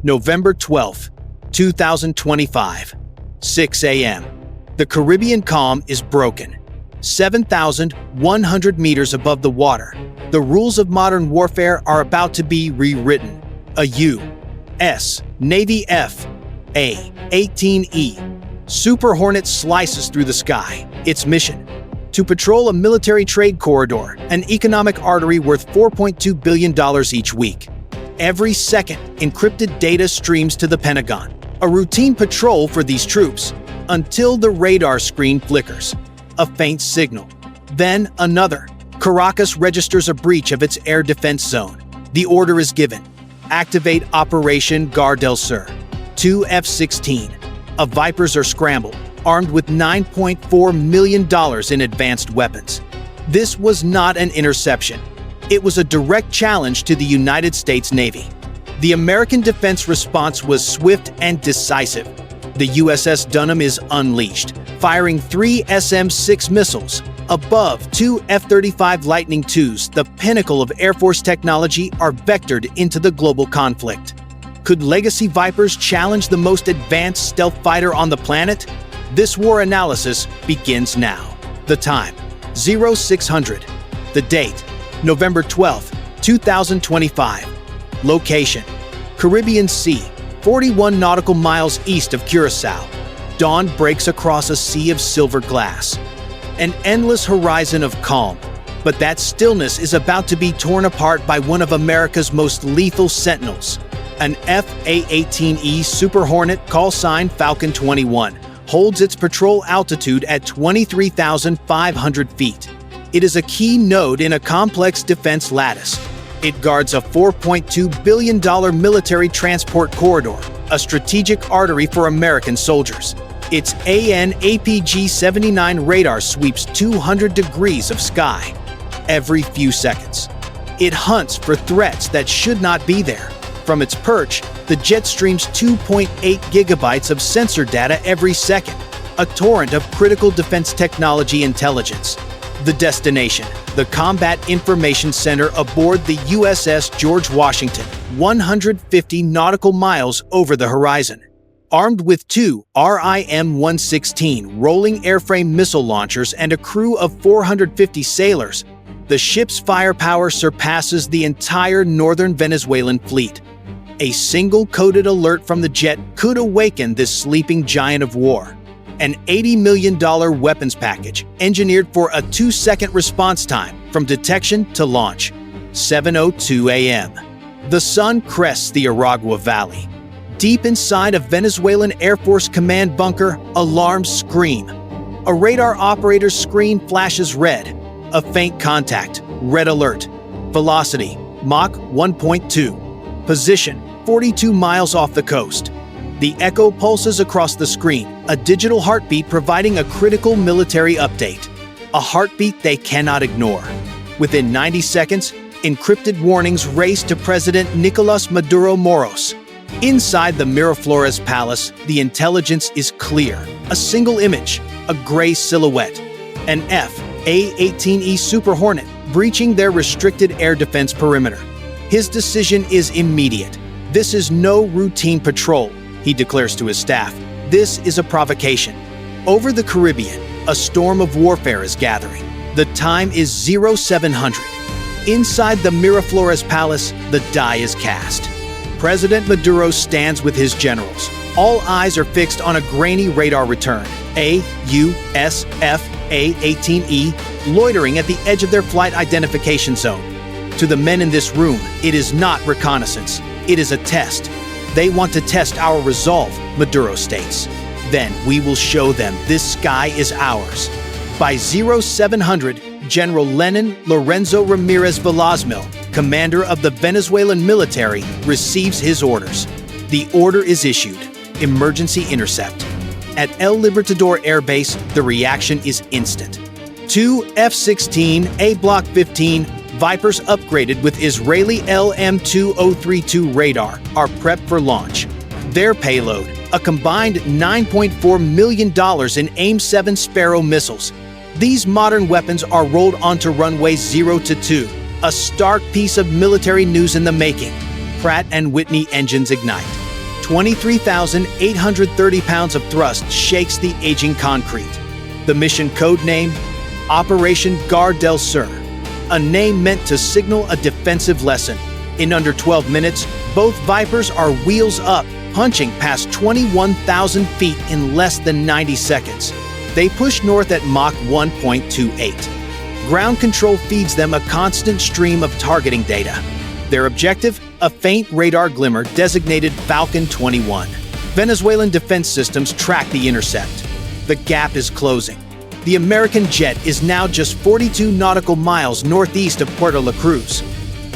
November 12, 2025, 6 a.m. The Caribbean calm is broken. 7,100 meters above the water, the rules of modern warfare are about to be rewritten. A U.S. Navy F-A-18E Super Hornet slices through the sky. Its mission: to patrol a military trade corridor, an economic artery worth $4.2 billion each week. Every second, encrypted data streams to the Pentagon, a routine patrol for these troops, until the radar screen flickers. A faint signal. Then another. Caracas registers a breach of its air defense zone. The order is given. Activate Operation Gare del Sur. 2 F-16 Vipers are scrambled, armed with $9.4 million in advanced weapons. This was not an interception. It was a direct challenge to the United States Navy. The American defense response was swift and decisive. The USS Dunham is unleashed, firing 3 SM-6 missiles. Above, 2 F-35 Lightning IIs, the pinnacle of Air Force technology, are vectored into the global conflict. Could Legacy Vipers challenge the most advanced stealth fighter on the planet? This war analysis begins now. The time: 0600. The date: November 12, 2025. Location: Caribbean Sea, 41 nautical miles east of Curacao. Dawn breaks across a sea of silver glass. An endless horizon of calm, but that stillness is about to be torn apart by one of America's most lethal sentinels. An F-A-18E Super Hornet, call sign Falcon 21, holds its patrol altitude at 23,500 feet. It is a key node in a complex defense lattice. It guards a $4.2 billion military transport corridor, a strategic artery for American soldiers. Its AN/APG-79 radar sweeps 200 degrees of sky every few seconds. It hunts for threats that should not be there. From its perch, the jet streams 2.8 gigabytes of sensor data every second, a torrent of critical defense technology intelligence. The destination: the Combat Information Center aboard the USS George Washington, 150 nautical miles over the horizon. Armed with 2 RIM-116 rolling airframe missile launchers and a crew of 450 sailors, the ship's firepower surpasses the entire northern Venezuelan fleet. A single coded alert from the jet could awaken this sleeping giant of war. An $80 million weapons package, engineered for a 2-second response time from detection to launch. 7:02 a.m. The sun crests the Aragua Valley. Deep inside a Venezuelan Air Force command bunker, alarms scream. A radar operator's screen flashes red. A faint contact, red alert. Velocity, Mach 1.2. Position, 42 miles off the coast. The echo pulses across the screen, a digital heartbeat providing a critical military update. A heartbeat they cannot ignore. Within 90 seconds, encrypted warnings race to President Nicolas Maduro Moros. Inside the Miraflores Palace, the intelligence is clear. A single image, a gray silhouette. An F-A-18E Super Hornet breaching their restricted air defense perimeter. His decision is immediate. This is no routine patrol, he declares to his staff. This is a provocation. Over the Caribbean, a storm of warfare is gathering. The time is 0700. Inside the Miraflores Palace, the die is cast. President Maduro stands with his generals. All eyes are fixed on a grainy radar return. A-U-S-F-A-18E loitering at the edge of their flight identification zone. To the men in this room, it is not reconnaissance. It is a test. They want to test our resolve, Maduro states. Then we will show them this sky is ours. By 0700, General Lenin Lorenzo Ramirez Velazmil, commander of the Venezuelan military, receives his orders. The order is issued: emergency intercept. At El Libertador Air Base, the reaction is instant. 2 F-16A Block 15 Vipers upgraded with Israeli LM-2032 radar are prepped for launch. Their payload, a combined $9.4 million in AIM-7 Sparrow missiles. These modern weapons are rolled onto runway 0-2, a stark piece of military news in the making. Pratt & Whitney engines ignite. 23,830 pounds of thrust shakes the aging concrete. The mission code name? Operation Gare del Sur, a name meant to signal a defensive lesson. In under 12 minutes, both Vipers are wheels up, punching past 21,000 feet in less than 90 seconds. They push north at Mach 1.28. Ground control feeds them a constant stream of targeting data. Their objective? A faint radar glimmer designated Falcon 21. Venezuelan defense systems track the intercept. The gap is closing. The American jet is now just 42 nautical miles northeast of Puerto La Cruz.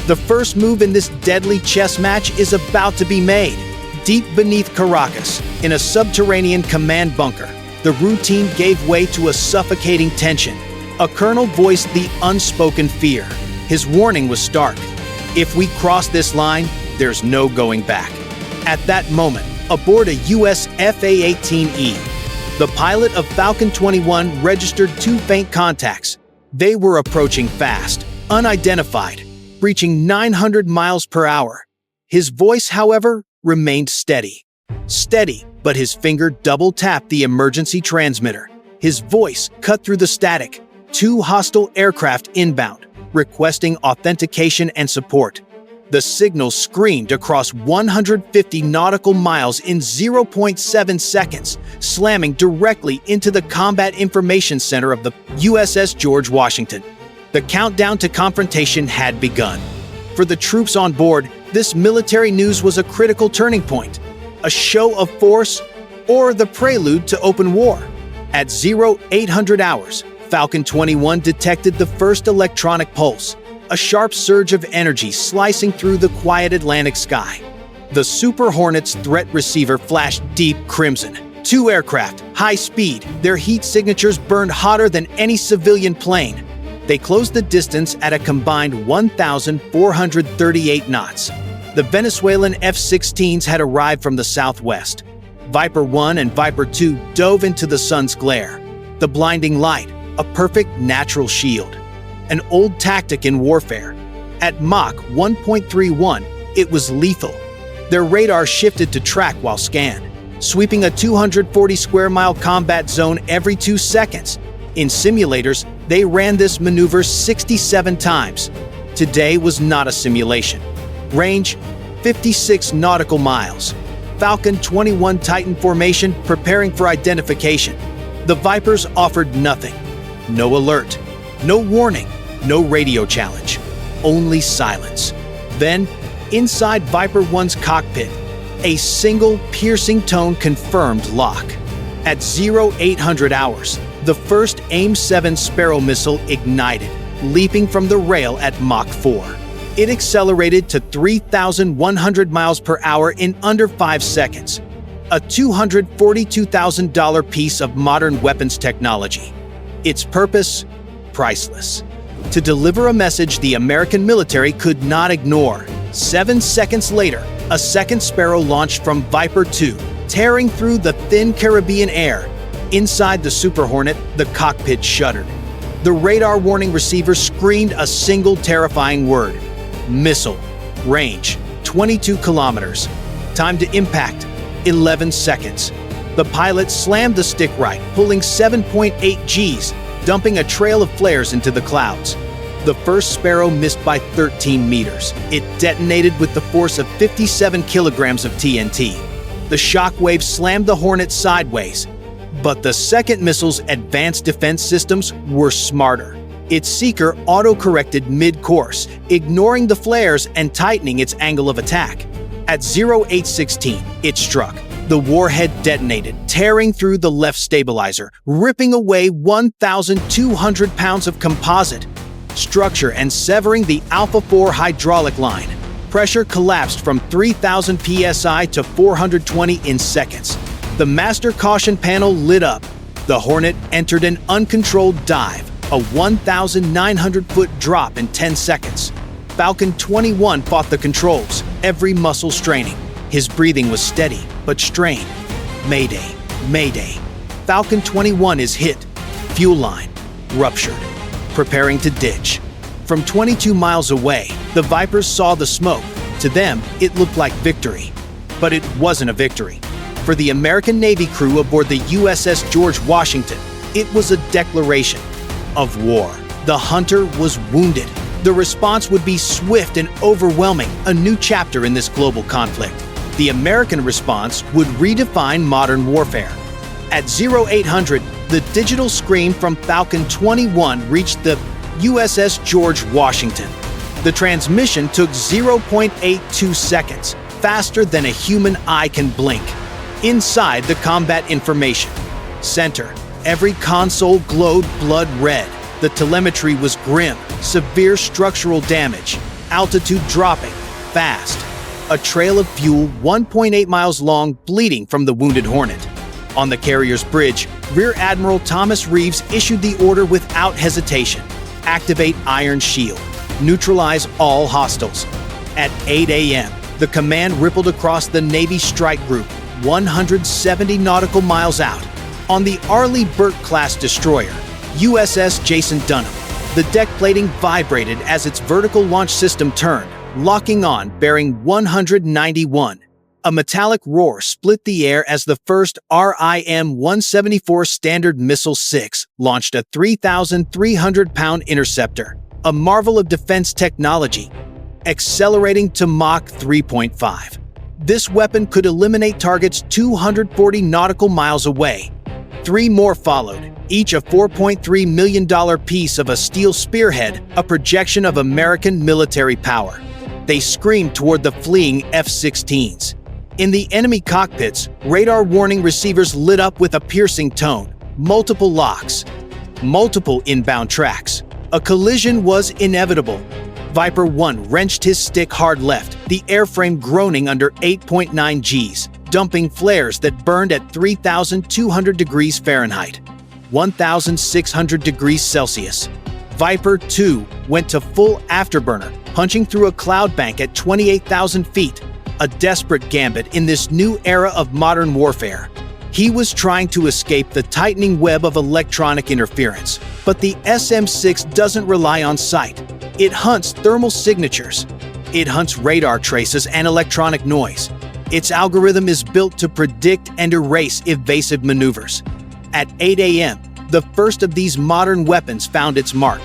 The first move in this deadly chess match is about to be made. Deep beneath Caracas, in a subterranean command bunker, the routine gave way to a suffocating tension. A colonel voiced the unspoken fear. His warning was stark. If we cross this line, there's no going back. At that moment, aboard a U.S. F-18E, the pilot of Falcon 21 registered 2 faint contacts. They were approaching fast, unidentified, reaching 900 miles per hour. His voice, however, remained steady. Steady, but his finger double-tapped the emergency transmitter. His voice cut through the static. 2 hostile aircraft inbound, requesting authentication and support. The signal screamed across 150 nautical miles in 0.7 seconds, slamming directly into the Combat Information Center of the USS George Washington. The countdown to confrontation had begun. For the troops on board, this military news was a critical turning point. A show of force or the prelude to open war? At 0800 hours, Falcon 21 detected the first electronic pulse, a sharp surge of energy slicing through the quiet Atlantic sky. The Super Hornet's threat receiver flashed deep crimson. 2 aircraft, high speed, their heat signatures burned hotter than any civilian plane. They closed the distance at a combined 1,438 knots. The Venezuelan F-16s had arrived from the southwest. Viper 1 and Viper 2 dove into the sun's glare. The blinding light, a perfect natural shield. An old tactic in warfare. At Mach 1.31, it was lethal. Their radar shifted to track while scanned, sweeping a 240 square mile combat zone every 2 seconds. In simulators, they ran this maneuver 67 times. Today was not a simulation. Range, 56 nautical miles. Falcon 21 Titan formation preparing for identification. The Vipers offered nothing. No alert, no warning, no radio challenge, only silence. Then, inside Viper 1's cockpit, a single piercing tone confirmed lock. At 0800 hours, the first AIM-7 Sparrow missile ignited, leaping from the rail at Mach 4. It accelerated to 3,100 miles per hour in under 5 seconds. A $242,000 piece of modern weapons technology. Its purpose? Priceless. To deliver a message the American military could not ignore. 7 seconds later, a second Sparrow launched from Viper 2, tearing through the thin Caribbean air. Inside the Super Hornet, the cockpit shuddered. The radar warning receiver screamed a single terrifying word. Missile. Range, 22 kilometers. Time to impact, 11 seconds. The pilot slammed the stick right, pulling 7.8 Gs, dumping a trail of flares into the clouds. The first Sparrow missed by 13 meters. It detonated with the force of 57 kilograms of TNT. The shockwave slammed the Hornet sideways. But the second missile's advanced defense systems were smarter. Its seeker auto-corrected mid-course, ignoring the flares and tightening its angle of attack. At 0816, it struck. The warhead detonated, tearing through the left stabilizer, ripping away 1,200 pounds of composite structure and severing the Alpha 4 hydraulic line. Pressure collapsed from 3,000 psi to 420 in seconds. The master caution panel lit up. The Hornet entered an uncontrolled dive, a 1,900-foot drop in 10 seconds. Falcon 21 fought the controls, every muscle straining. His breathing was steady, but strained. Mayday, mayday. Falcon 21 is hit. Fuel line ruptured. Preparing to ditch. From 22 miles away, the Vipers saw the smoke. To them, it looked like victory. But it wasn't a victory. For the American Navy crew aboard the USS George Washington, it was a declaration of war. The Hunter was wounded. The response would be swift and overwhelming, a new chapter in this global conflict. The American response would redefine modern warfare. At 0800, the digital scream from Falcon 21 reached the USS George Washington. The transmission took 0.82 seconds, faster than a human eye can blink. Inside the combat information center, every console glowed blood red. The telemetry was grim, severe structural damage, altitude dropping, fast. A trail of fuel 1.8 miles long bleeding from the wounded Hornet. On the carrier's bridge, Rear Admiral Thomas Reeves issued the order without hesitation. Activate Iron Shield. Neutralize all hostiles. At 8 a.m., the command rippled across the Navy strike group, 170 nautical miles out. On the Arleigh Burke-class destroyer, USS Jason Dunham, the deck plating vibrated as its vertical launch system turned, locking on bearing 191. A metallic roar split the air as the first RIM-174 Standard Missile 6 launched a 3,300-pound interceptor, a marvel of defense technology, accelerating to Mach 3.5. This weapon could eliminate targets 240 nautical miles away. 3 more followed, each a $4.3 million piece of a steel spearhead, a projection of American military power. They screamed toward the fleeing F-16s. In the enemy cockpits, radar warning receivers lit up with a piercing tone. Multiple locks. Multiple inbound tracks. A collision was inevitable. Viper 1 wrenched his stick hard left, the airframe groaning under 8.9 Gs, dumping flares that burned at 3,200 degrees Fahrenheit, 1,600 degrees Celsius. Viper 2 went to full afterburner, punching through a cloud bank at 28,000 feet, a desperate gambit in this new era of modern warfare. He was trying to escape the tightening web of electronic interference, but the SM-6 doesn't rely on sight. It hunts thermal signatures. It hunts radar traces and electronic noise. Its algorithm is built to predict and erase evasive maneuvers. At 8 a.m., the first of these modern weapons found its mark.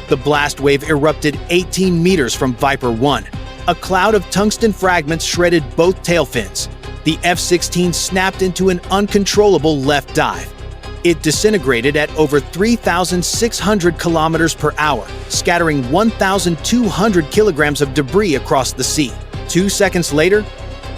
The blast wave erupted 18 meters from Viper 1. A cloud of tungsten fragments shredded both tail fins. The F-16 snapped into an uncontrollable left dive. It disintegrated at over 3,600 kilometers per hour, scattering 1,200 kilograms of debris across the sea. 2 seconds later,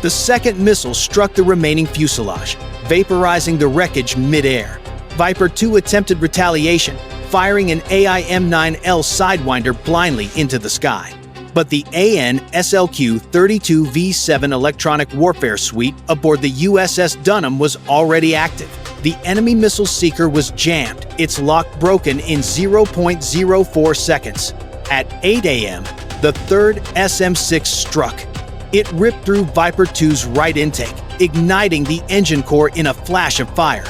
the second missile struck the remaining fuselage, vaporizing the wreckage mid-air. Viper 2 attempted retaliation, firing an AIM-9L Sidewinder blindly into the sky. But the AN/SLQ-32V7 electronic warfare suite aboard the USS Dunham was already active. The enemy missile seeker was jammed, its lock broken in 0.04 seconds. At 8 a.m., the third SM-6 struck. It ripped through Viper 2's right intake, igniting the engine core in a flash of fire.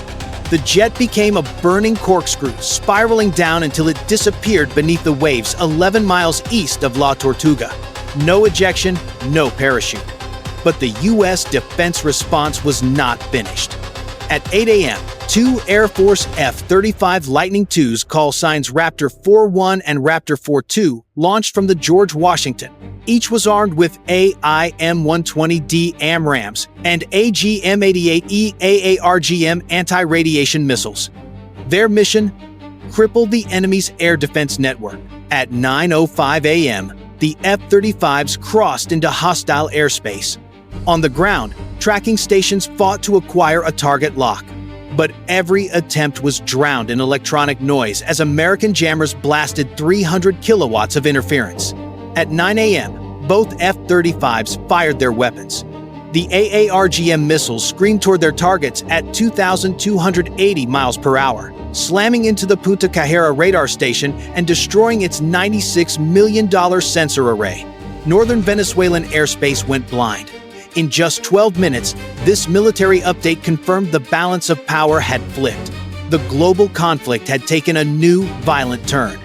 The jet became a burning corkscrew, spiraling down until it disappeared beneath the waves 11 miles east of La Tortuga. No ejection, no parachute. But the U.S. defense response was not finished. At 8 a.m., 2 Air Force F-35 Lightning IIs, call signs Raptor 4-1 and Raptor 4-2, launched from the George Washington. Each was armed with AIM-120D AMRAAMs and AGM-88E AARGM anti-radiation missiles. Their mission? Cripple the enemy's air defense network. At 9:05 a.m., the F-35s crossed into hostile airspace. On the ground, tracking stations fought to acquire a target lock. But every attempt was drowned in electronic noise as American jammers blasted 300 kilowatts of interference. At 9 a.m., both F-35s fired their weapons. The AARGM missiles screamed toward their targets at 2,280 miles per hour, slamming into the Punta Cajera radar station and destroying its $96 million sensor array. Northern Venezuelan airspace went blind. In just 12 minutes, this military update confirmed the balance of power had flipped. The global conflict had taken a new, violent turn.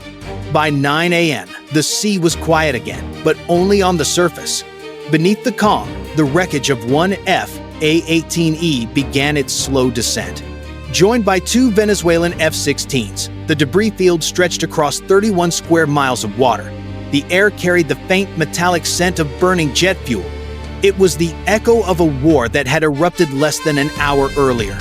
By 9 a.m., the sea was quiet again, but only on the surface. Beneath the calm, the wreckage of one A-18E began its slow descent. Joined by two Venezuelan F-16s, the debris field stretched across 31 square miles of water. The air carried the faint metallic scent of burning jet fuel. It was the echo of a war that had erupted less than an hour earlier.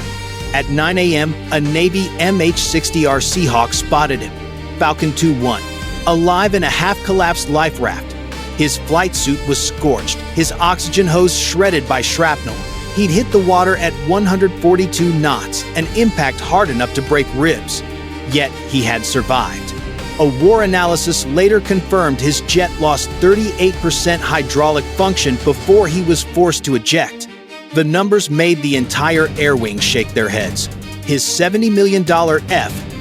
At 9 a.m., a Navy MH-60R Seahawk spotted him, Falcon 2-1, alive in a half-collapsed life raft. His flight suit was scorched, his oxygen hose shredded by shrapnel. He'd hit the water at 142 knots, an impact hard enough to break ribs. Yet he had survived. A war analysis later confirmed his jet lost 38% hydraulic function before he was forced to eject. The numbers made the entire air wing shake their heads. His $70 million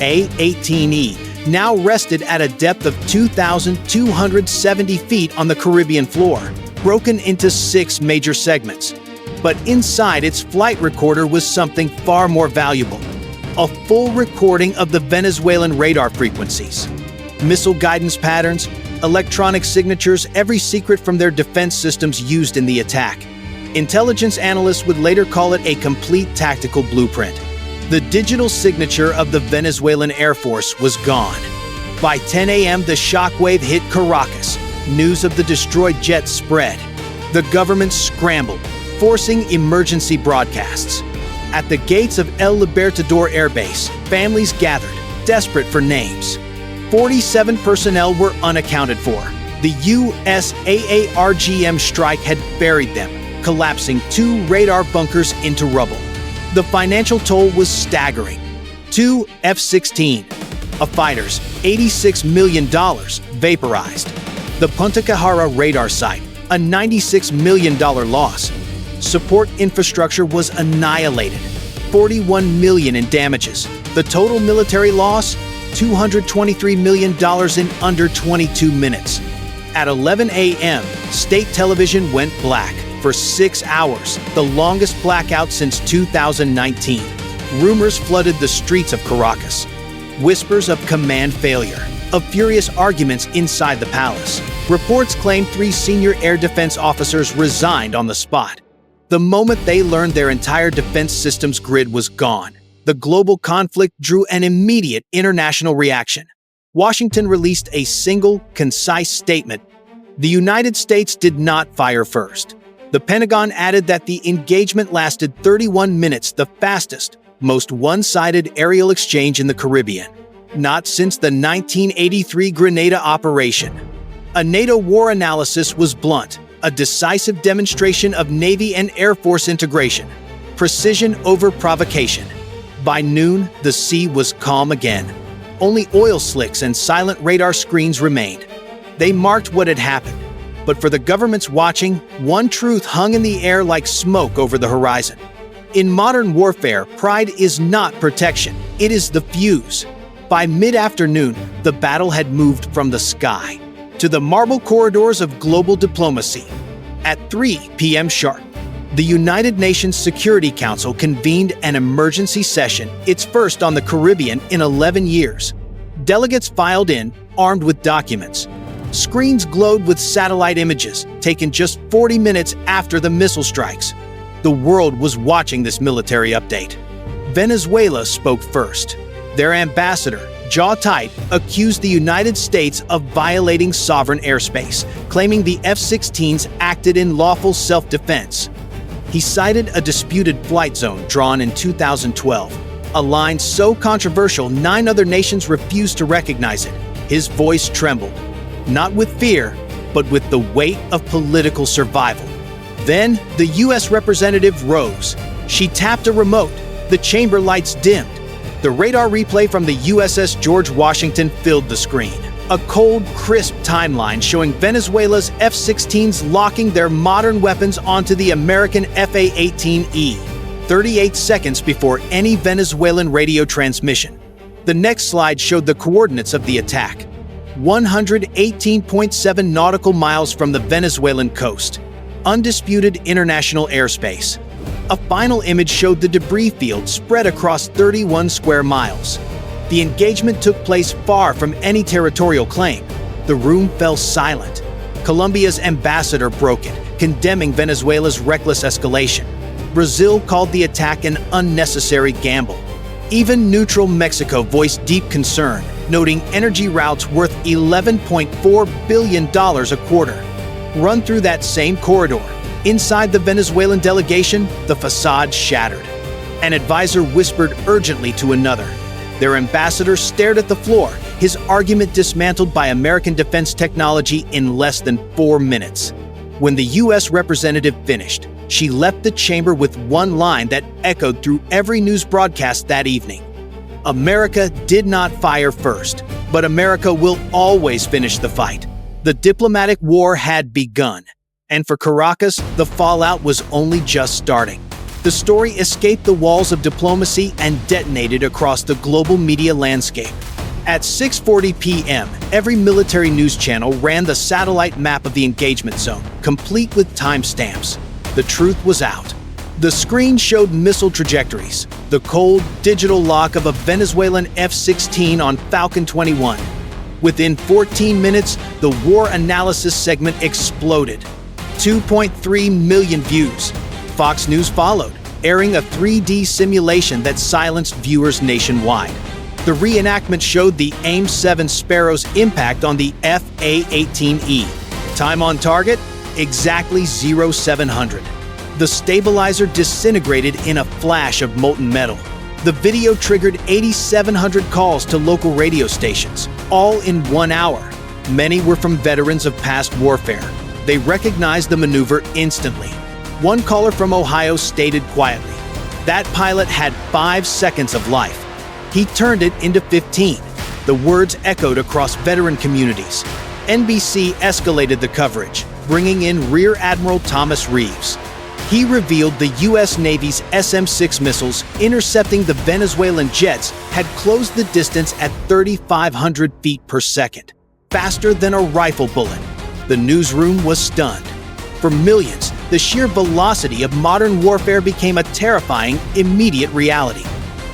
A-18E now rested at a depth of 2,270 feet on the Caribbean floor, broken into 6 major segments. But inside its flight recorder was something far more valuable: a full recording of the Venezuelan radar frequencies. Missile guidance patterns, electronic signatures, every secret from their defense systems used in the attack. Intelligence analysts would later call it a complete tactical blueprint. The digital signature of the Venezuelan Air Force was gone. By 10 a.m., the shockwave hit Caracas. News of the destroyed jet spread. The government scrambled, forcing emergency broadcasts. At the gates of El Libertador Air Base, families gathered, desperate for names. 47 personnel were unaccounted for. The U.S. AARGM strike had buried them, collapsing 2 radar bunkers into rubble. The financial toll was staggering. 2 F-16 fighters, $86 million, vaporized. The Punta Cajara radar site, a $96 million loss. Support infrastructure was annihilated, $41 million in damages. The total military loss, $223 million in under 22 minutes. At 11 a.m., state television went black for 6 hours, the longest blackout since 2019. Rumors flooded the streets of Caracas. Whispers of command failure, of furious arguments inside the palace. Reports claimed 3 senior air defense officers resigned on the spot. The moment they learned their entire defense systems grid was gone, the global conflict drew an immediate international reaction. Washington released a single, concise statement: the United States did not fire first. The Pentagon added that the engagement lasted 31 minutes, the fastest, most one-sided aerial exchange in the Caribbean, not since the 1983 Grenada operation. A NATO war analysis was blunt, a decisive demonstration of Navy and Air Force integration, precision over provocation. By noon, the sea was calm again. Only oil slicks and silent radar screens remained. They marked what had happened. But for the governments watching, one truth hung in the air like smoke over the horizon. In modern warfare, pride is not protection, it is the fuse. By mid-afternoon, the battle had moved from the sky to the marble corridors of global diplomacy. At 3 p.m. sharp, the United Nations Security Council convened an emergency session, its first on the Caribbean in 11 years. Delegates filed in, armed with documents. Screens glowed with satellite images, taken just 40 minutes after the missile strikes. The world was watching this military update. Venezuela spoke first. Their ambassador, jaw tight, accused the United States of violating sovereign airspace, claiming the F-16s acted in lawful self-defense. He cited a disputed flight zone drawn in 2012, a line so controversial 9 other nations refused to recognize it. His voice trembled, not with fear, but with the weight of political survival. Then, the U.S. representative rose. She tapped a remote. The chamber lights dimmed. The radar replay from the USS George Washington filled the screen. A cold, crisp timeline showing Venezuela's F-16s locking their modern weapons onto the American F-18E, 38 seconds before any Venezuelan radio transmission. The next slide showed the coordinates of the attack: 118.7 nautical miles from the Venezuelan coast, undisputed international airspace. A final image showed the debris field spread across 31 square miles. The engagement took place far from any territorial claim. The room fell silent. Colombia's ambassador broke it, condemning Venezuela's reckless escalation. Brazil called the attack an unnecessary gamble. Even neutral Mexico voiced deep concern, noting energy routes worth $11.4 billion a quarter. Run through that same corridor. Inside the Venezuelan delegation, the facade shattered. An advisor whispered urgently to another. Their ambassador stared at the floor, his argument dismantled by American defense technology in less than 4 minutes. When the U.S. representative finished, she left the chamber with one line that echoed through every news broadcast that evening. America did not fire first, but America will always finish the fight. The diplomatic war had begun, and for Caracas, the fallout was only just starting. The story escaped the walls of diplomacy and detonated across the global media landscape. At 6:40 p.m., every military news channel ran the satellite map of the engagement zone, complete with timestamps. The truth was out. The screen showed missile trajectories, the cold, digital lock of a Venezuelan F-16 on Falcon 21. Within 14 minutes, the war analysis segment exploded. 2.3 million views. Fox News followed, airing a 3D simulation that silenced viewers nationwide. The reenactment showed the AIM-7 Sparrow's impact on the F-A-18E. Time on target? Exactly 0700. The stabilizer disintegrated in a flash of molten metal. The video triggered 8,700 calls to local radio stations, all in 1 hour. Many were from veterans of past warfare. They recognized the maneuver instantly. One caller from Ohio stated quietly, "That pilot had 5 seconds of life. He turned it into 15. The words echoed across veteran communities. NBC escalated the coverage, bringing in Rear Admiral Thomas Reeves. He revealed the U.S. Navy's SM-6 missiles intercepting the Venezuelan jets had closed the distance at 3,500 feet per second, faster than a rifle bullet. The newsroom was stunned. For millions, the sheer velocity of modern warfare became a terrifying, immediate reality.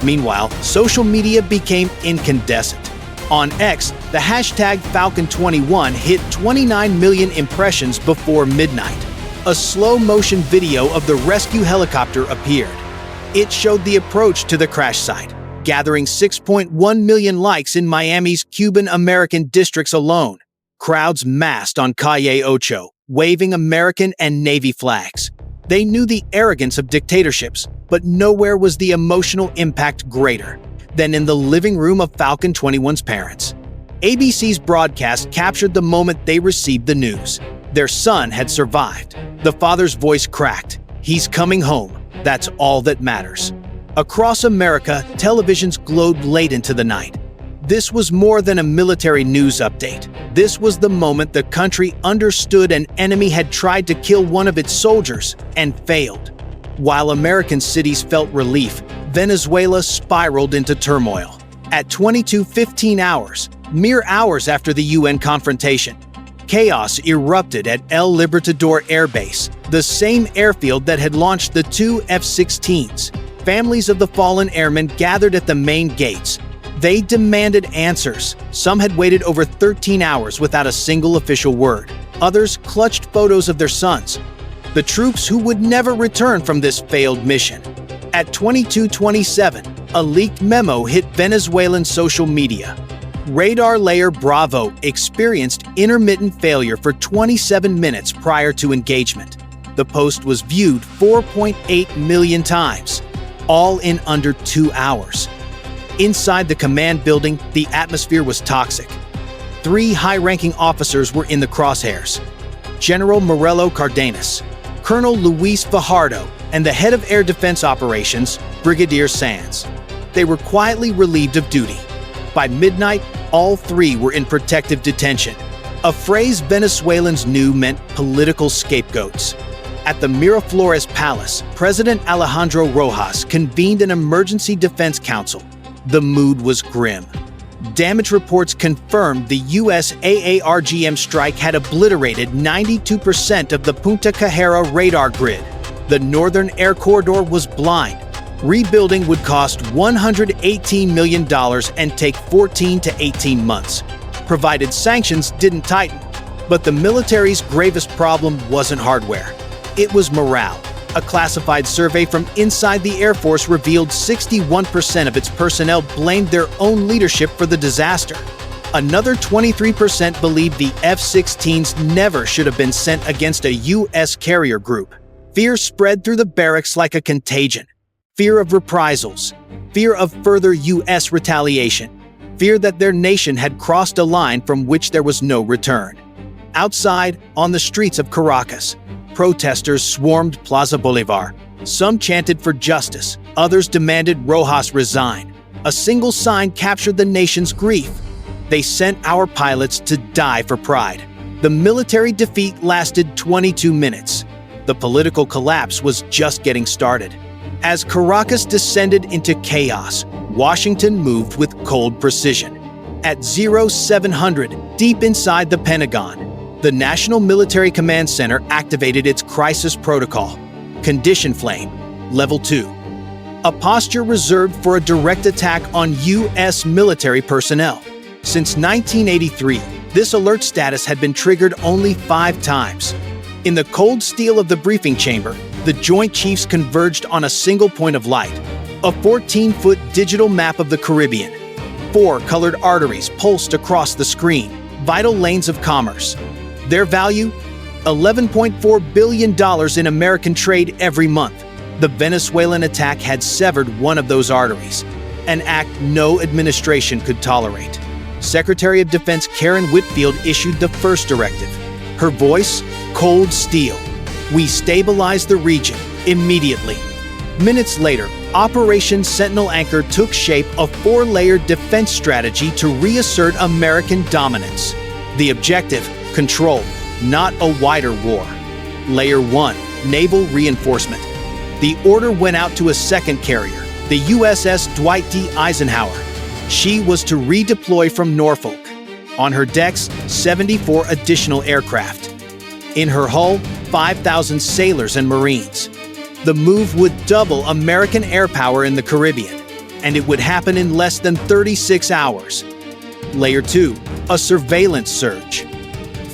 Meanwhile, social media became incandescent. On X, the hashtag Falcon21 hit 29 million impressions before midnight. A slow-motion video of the rescue helicopter appeared. It showed the approach to the crash site, gathering 6.1 million likes in Miami's Cuban-American districts alone. Crowds massed on Calle Ocho, waving American and Navy flags. They knew the arrogance of dictatorships, but nowhere was the emotional impact greater than in the living room of Falcon 21's parents. ABC's broadcast captured the moment they received the news. Their son had survived. The father's voice cracked. "He's coming home. That's all that matters." Across America, televisions glowed late into the night. This was more than a military news update. This was the moment the country understood an enemy had tried to kill one of its soldiers and failed. While American cities felt relief, Venezuela spiraled into turmoil. At 22:15 hours, mere hours after the UN confrontation, chaos erupted at El Libertador Air Base, the same airfield that had launched the 2 F-16s. Families of the fallen airmen gathered at the main gates. They demanded answers. Some had waited over 13 hours without a single official word. Others clutched photos of their sons, the troops who would never return from this failed mission. At 22:27, a leaked memo hit Venezuelan social media. Radar layer Bravo experienced intermittent failure for 27 minutes prior to engagement. The post was viewed 4.8 million times, all in under 2 hours. Inside the command building, the atmosphere was toxic. 3 high-ranking officers were in the crosshairs: General Morello Cardenas, Colonel Luis Fajardo, and the head of Air Defense Operations, Brigadier Sands. They were quietly relieved of duty. By midnight, all 3 were in protective detention, a phrase Venezuelans knew meant political scapegoats. At the Miraflores Palace, President Alejandro Rojas convened an emergency defense council. The mood was grim. Damage reports confirmed the U.S. AARGM strike had obliterated 92% of the Punta Cajera radar grid. The northern air corridor was blind. Rebuilding would cost $118 million and take 14 to 18 months, provided sanctions didn't tighten. But the military's gravest problem wasn't hardware. It was morale. A classified survey from inside the Air Force revealed 61% of its personnel blamed their own leadership for the disaster. Another 23% believed the F-16s never should have been sent against a U.S. carrier group. Fear spread through the barracks like a contagion. Fear of reprisals. Fear of further U.S. retaliation. Fear that their nation had crossed a line from which there was no return. Outside, on the streets of Caracas, protesters swarmed Plaza Bolivar. Some chanted for justice, others demanded Rojas resign. A single sign captured the nation's grief. They sent our pilots to die for pride. The military defeat lasted 22 minutes. The political collapse was just getting started. As Caracas descended into chaos, Washington moved with cold precision. At 0700, deep inside the Pentagon, the National Military Command Center activated its crisis protocol, Condition Flame, Level 2. A posture reserved for a direct attack on U.S. military personnel. Since 1983, this alert status had been triggered only 5 times. In the cold steel of the briefing chamber, the Joint Chiefs converged on a single point of light, a 14-foot digital map of the Caribbean. 4 colored arteries pulsed across the screen, vital lanes of commerce. Their value? $11.4 billion in American trade every month. The Venezuelan attack had severed one of those arteries, an act no administration could tolerate. Secretary of Defense Karen Whitfield issued the first directive. Her voice? Cold steel. We stabilized the region immediately. Minutes later, Operation Sentinel Anchor took shape, a 4-layered defense strategy to reassert American dominance. The objective? Control, not a wider war. Layer 1, Naval Reinforcement. The order went out to a second carrier, the USS Dwight D. Eisenhower. She was to redeploy from Norfolk. On her decks, 74 additional aircraft. In her hull, 5,000 sailors and Marines. The move would double American air power in the Caribbean, and it would happen in less than 36 hours. Layer 2, a surveillance surge.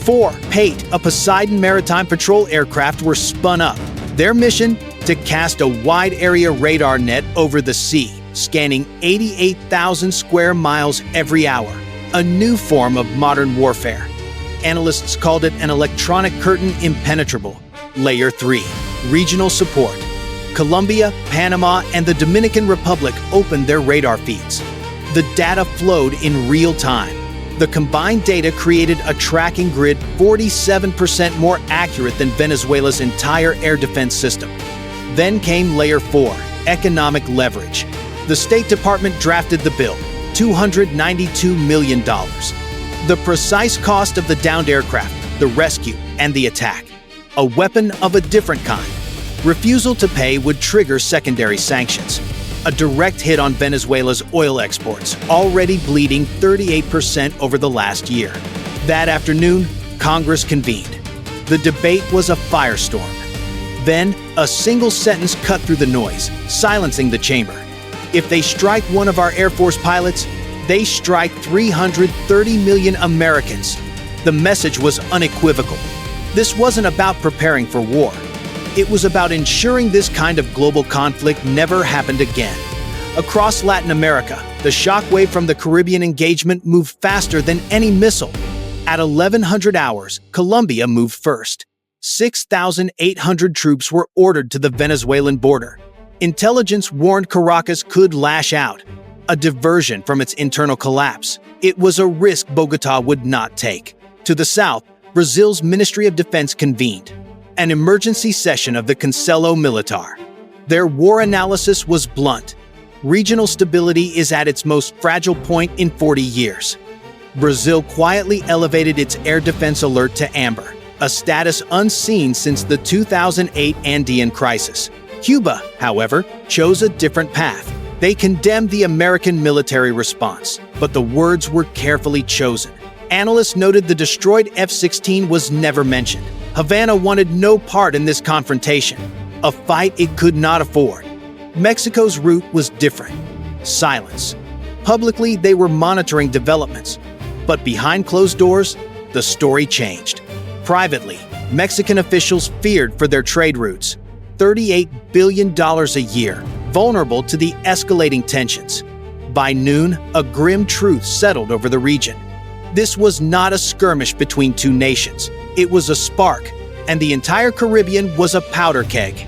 4, Pate, a Poseidon Maritime Patrol aircraft, were spun up. Their mission? To cast a wide-area radar net over the sea, scanning 88,000 square miles every hour. A new form of modern warfare. Analysts called it an electronic curtain impenetrable. Layer 3, regional support. Colombia, Panama, and the Dominican Republic opened their radar feeds. The data flowed in real time. The combined data created a tracking grid 47% more accurate than Venezuela's entire air defense system. Then came Layer 4, economic leverage. The State Department drafted the bill, $292 million. The precise cost of the downed aircraft, the rescue, and the attack. A weapon of a different kind. Refusal to pay would trigger secondary sanctions. A direct hit on Venezuela's oil exports, already bleeding 38% over the last year. That afternoon, Congress convened. The debate was a firestorm. Then, a single sentence cut through the noise, silencing the chamber. If they strike one of our Air Force pilots, they strike 330 million Americans. The message was unequivocal. This wasn't about preparing for war. It was about ensuring this kind of global conflict never happened again. Across Latin America, the shockwave from the Caribbean engagement moved faster than any missile. At 1100 hours, Colombia moved first. 6,800 troops were ordered to the Venezuelan border. Intelligence warned Caracas could lash out, a diversion from its internal collapse. It was a risk Bogotá would not take. To the south, Brazil's Ministry of Defense convened. An emergency session of the Conselho Militar. Their war analysis was blunt. Regional stability is at its most fragile point in 40 years. Brazil quietly elevated its air defense alert to amber, a status unseen since the 2008 Andean crisis. Cuba, however, chose a different path. They condemned the American military response, but the words were carefully chosen. Analysts noted the destroyed F-16 was never mentioned. Havana wanted no part in this confrontation, a fight it could not afford. Mexico's route was different. Silence. Publicly, they were monitoring developments. But behind closed doors, the story changed. Privately, Mexican officials feared for their trade routes. $38 billion a year, vulnerable to the escalating tensions. By noon, a grim truth settled over the region. This was not a skirmish between two nations. It was a spark, and the entire Caribbean was a powder keg.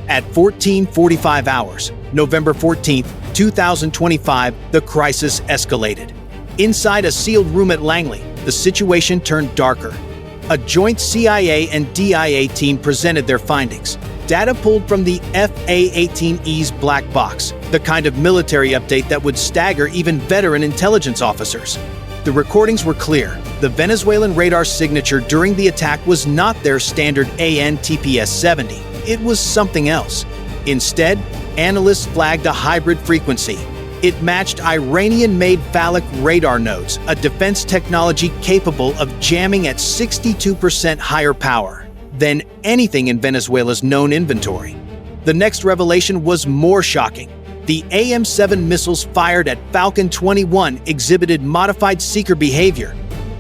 At 14:45 hours, November 14, 2025, the crisis escalated. Inside a sealed room at Langley, the situation turned darker. A joint CIA and DIA team presented their findings. Data pulled from the A-18E's black box, the kind of military update that would stagger even veteran intelligence officers. The recordings were clear. The Venezuelan radar signature during the attack was not their standard AN/TPS-70. It was something else. Instead, analysts flagged a hybrid frequency. It matched Iranian-made phallic radar nodes, a defense technology capable of jamming at 62% higher power than anything in Venezuela's known inventory. The next revelation was more shocking. The AM-7 missiles fired at Falcon 21 exhibited modified seeker behavior.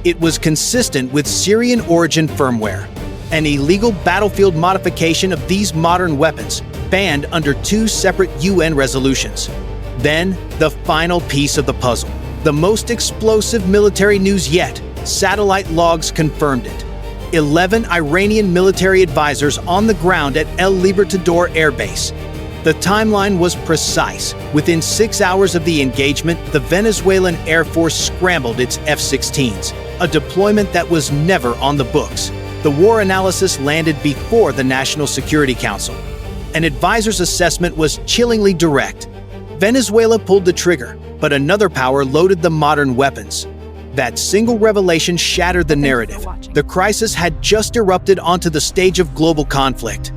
It was consistent with Syrian-origin firmware, an illegal battlefield modification of these modern weapons, banned under two separate UN resolutions. Then, the final piece of the puzzle. The most explosive military news yet. Satellite logs confirmed it. 11 Iranian military advisors on the ground at El Libertador Air Base. The timeline was precise. Within 6 hours of the engagement, the Venezuelan Air Force scrambled its F-16s, a deployment that was never on the books. The war analysis landed before the National Security Council. An advisor's assessment was chillingly direct. Venezuela pulled the trigger, but another power loaded the modern weapons. That single revelation shattered the narrative. The crisis had just erupted onto the stage of global conflict.